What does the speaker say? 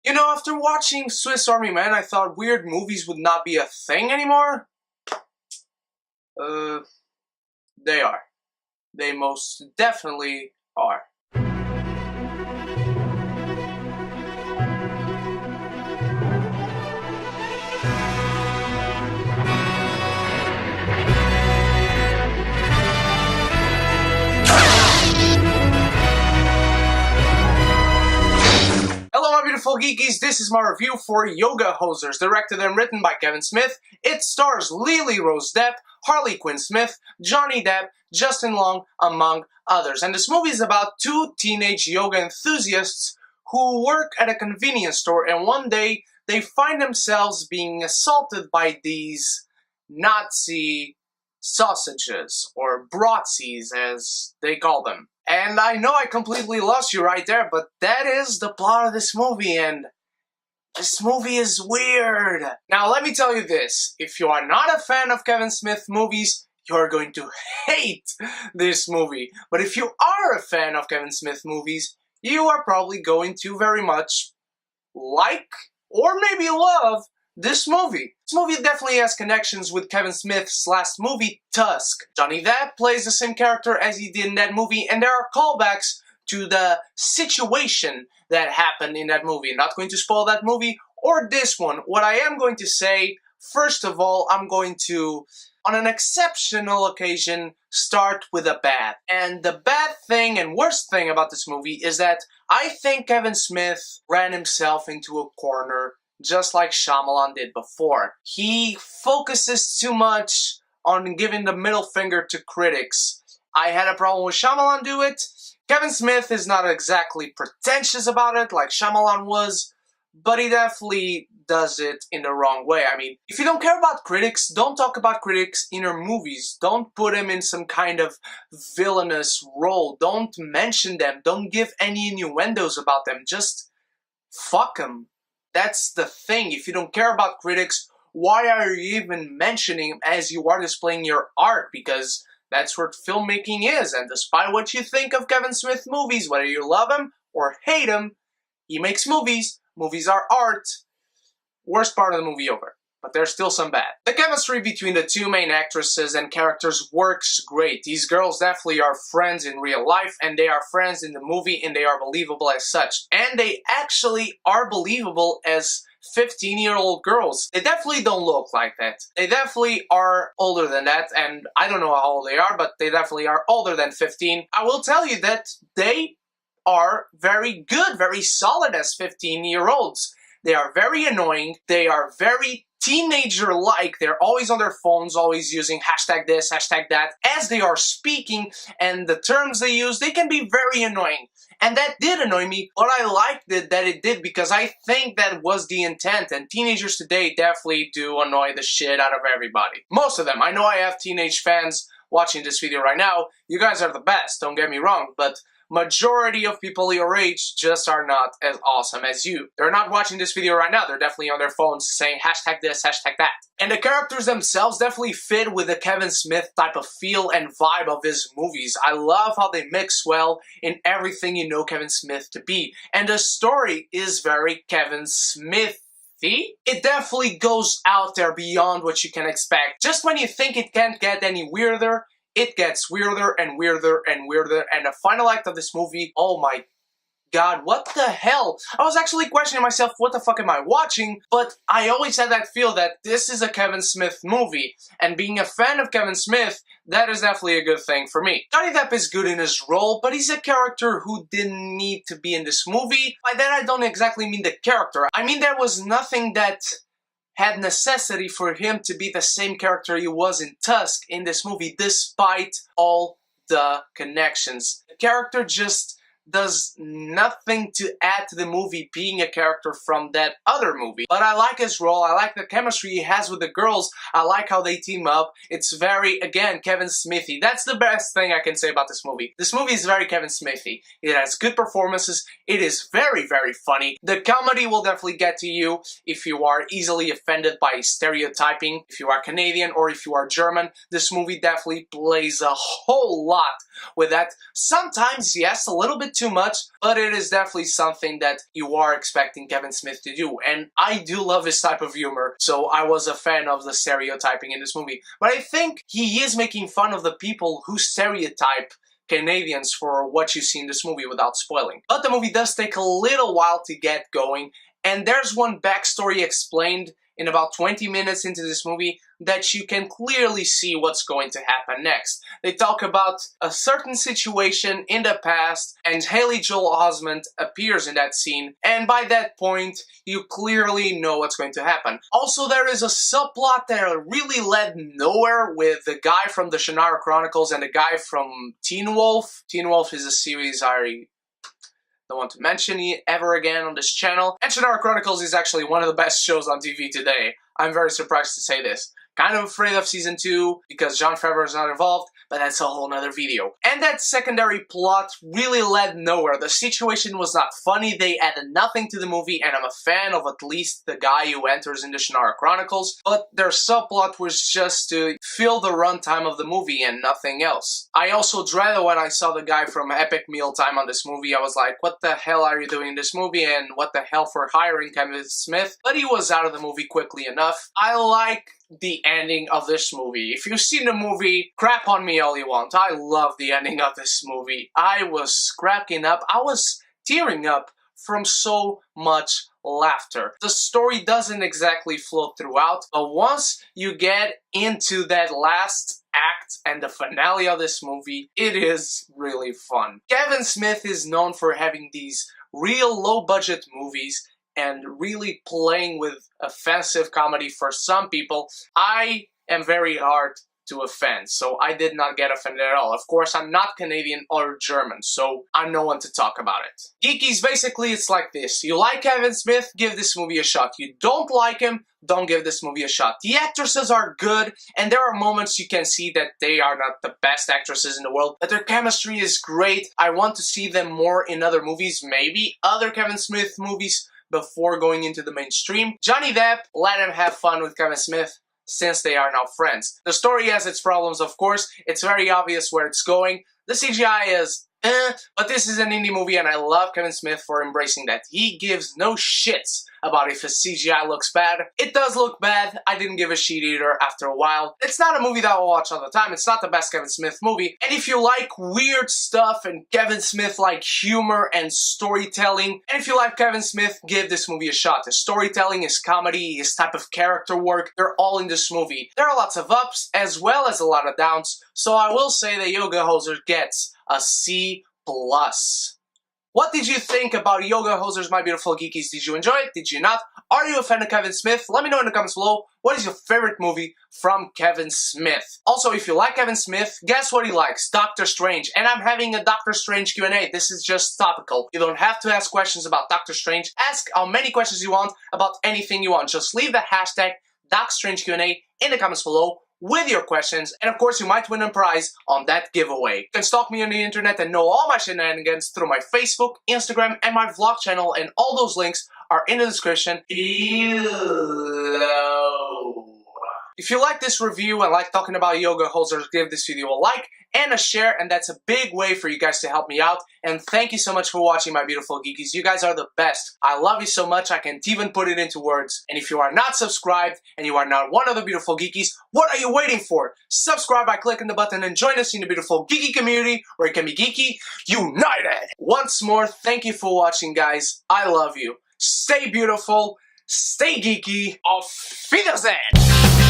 You know, after watching Swiss Army Man, I thought weird movies would not be a thing anymore. Uh, they are. They most definitely are. Hello my beautiful geekies, this is my review for Yoga Hosers, directed and written by Kevin Smith. It stars Lily Rose Depp, Harley Quinn Smith, Johnny Depp, Justin Long, among others. And this movie is about two teenage yoga enthusiasts who work at a convenience store, and one day they find themselves being assaulted by these Nazi sausages, or Bratzies as they call them. And I know I completely lost you right there, but that is the plot of this movie, and this movie is weird. Now let me tell you this, if you are not a fan of Kevin Smith movies, you're going to hate this movie. But if you are a fan of Kevin Smith movies, you are probably going to very much like, or maybe love, this movie. This movie definitely has connections with Kevin Smith's last movie, Tusk. Johnny Depp plays the same character as he did in that movie, and there are callbacks to the situation that happened in that movie. I'm not going to spoil that movie or this one. What I am going to say, first of all, I'm going to, on an exceptional occasion, start with a bad. And the bad thing and worst thing about this movie is that I think Kevin Smith ran himself into a corner just like Shyamalan did before. He focuses too much on giving the middle finger to critics. I had a problem with Shyamalan do it. Kevin Smith is not exactly pretentious about it like Shyamalan was, but he definitely does it in the wrong way. I mean, if you don't care about critics, don't talk about critics in your movies. Don't put them in some kind of villainous role. Don't mention them. Don't give any innuendos about them. Just fuck them. That's the thing. If you don't care about critics, why are you even mentioning them as you are displaying your art? Because that's what filmmaking is. And despite what you think of Kevin Smith movies, whether you love him or hate him, he makes movies. Movies are art. Worst part of the movie over. But there's still some bad. The chemistry between the two main actresses and characters works great. These girls definitely are friends in real life, and they are friends in the movie, and they are believable as such. And they actually are believable as 15-year-old girls. They definitely don't look like that. They definitely are older than that, and I don't know how old they are, but they definitely are older than 15. I will tell you that they are very good, very solid as 15-year-olds. They are very annoying. They are very teenager-like. They're always on their phones, always using hashtag this, hashtag that, as they are speaking, and the terms they use, they can be very annoying. And that did annoy me, but I liked it that it did because I think that was the intent, and teenagers today definitely do annoy the shit out of everybody. Most of them. I know I have teenage fans watching this video right now. You guys are the best, don't get me wrong, but majority of people your age just are not as awesome as you. They're not watching this video right now, they're definitely on their phones saying hashtag this, hashtag that. And the characters themselves definitely fit with the Kevin Smith type of feel and vibe of his movies. I love how they mix well in everything you know Kevin Smith to be. And the story is very Kevin Smith. It definitely goes out there beyond what you can expect. Just when you think it can't get any weirder, it gets weirder and weirder and weirder, and the final act of this movie, oh my god, what the hell? I was actually questioning myself, what the fuck am I watching? But I always had that feel that this is a Kevin Smith movie, and being a fan of Kevin Smith, that is definitely a good thing for me. Johnny Depp is good in his role, but he's a character who didn't need to be in this movie. By that I don't exactly mean the character. I mean there was nothing that had necessity for him to be the same character he was in Tusk in this movie, despite all the connections. The character just does nothing to add to the movie being a character from that other movie. But I like his role, I like the chemistry he has with the girls, I like how they team up. It's very, again, Kevin Smithy. That's the best thing I can say about this movie. This movie is very Kevin Smithy. It has good performances, it is very, very funny. The comedy will definitely get to you if you are easily offended by stereotyping. If you are Canadian or if you are German, this movie definitely plays a whole lot with that. Sometimes, yes, a little bit bit too much, but it is definitely something that you are expecting Kevin Smith to do. And I do love his type of humor, so I was a fan of the stereotyping in this movie. But I think he is making fun of the people who stereotype Canadians for what you see in this movie without spoiling. But the movie does take a little while to get going, and there's one backstory explained in about 20 minutes into this movie that you can clearly see what's going to happen next. They talk about a certain situation in the past, and Haley Joel Osment appears in that scene, and by that point, you clearly know what's going to happen. Also, there is a subplot that really led nowhere with the guy from the Shannara Chronicles and the guy from Teen Wolf. Teen Wolf is a series I don't want to mention it ever again on this channel. And Shannara Chronicles is actually one of the best shows on TV today. I'm very surprised to say this. Kind of afraid of season 2 because Jon Favreau is not involved, but that's a whole nother video. And that secondary plot really led nowhere. The situation was not funny, they added nothing to the movie, and I'm a fan of at least the guy who enters in the Shannara Chronicles, but their subplot was just to fill the runtime of the movie and nothing else. I also dreaded when I saw the guy from Epic Mealtime on this movie. I was like, what the hell are you doing in this movie, and what the hell for hiring Kevin Smith? But he was out of the movie quickly enough. I like the ending of this movie. If you've seen the movie, crap on me all you want. I love the ending of this movie. I was cracking up. I was tearing up from so much laughter. The story doesn't exactly flow throughout, but once you get into that last act and the finale of this movie, it is really fun. Kevin Smith is known for having these real low-budget movies and really playing with offensive comedy for some people. I am very hard to offend, so I did not get offended at all. Of course, I'm not Canadian or German, so I'm no one to talk about it. Geekies, basically, it's like this. You like Kevin Smith? Give this movie a shot. You don't like him? Don't give this movie a shot. The actresses are good, and there are moments you can see that they are not the best actresses in the world, but their chemistry is great. I want to see them more in other movies, maybe other Kevin Smith movies, before going into the mainstream. Johnny Depp, let him have fun with Kevin Smith, since they are now friends. The story has its problems, of course. It's very obvious where it's going. The CGI is but this is an indie movie, and I love Kevin Smith for embracing that. He gives no shits about if his CGI looks bad. It does look bad. I didn't give a shit either after a while. It's not a movie that I'll watch all the time. It's not the best Kevin Smith movie. And if you like weird stuff and Kevin Smith-like humor and storytelling, and if you like Kevin Smith, give this movie a shot. His storytelling, his comedy, his type of character work, they're all in this movie. There are lots of ups as well as a lot of downs, so I will say that Yoga Hoser gets a C+. What did you think about Yoga Hosers, my beautiful geekies? Did you enjoy it? Did you not? Are you a fan of Kevin Smith? Let me know in the comments below. What is your favorite movie from Kevin Smith? Also, if you like Kevin Smith, guess what he likes? Doctor Strange. And I'm having a Doctor Strange Q&A. This is just topical. You don't have to ask questions about Doctor Strange. Ask how many questions you want about anything you want. Just leave the hashtag DocStrangeQ&A in the comments below with your questions, and of course you might win a prize on that giveaway. You can stalk me on the internet and know all my shenanigans through my Facebook, Instagram, and my vlog channel, and all those links are in the description below. If you like this review and like talking about Yoga Hosers, give this video a like and a share, and that's a big way for you guys to help me out. And thank you so much for watching, my beautiful geekies. You guys are the best. I love you so much, I can't even put it into words. And if you are not subscribed and you are not one of the beautiful geekies, what are you waiting for? Subscribe by clicking the button and join us in the beautiful geeky community where it can be geeky united. Once more, thank you for watching, guys. I love you. Stay beautiful, stay geeky. Auf Wiedersehen!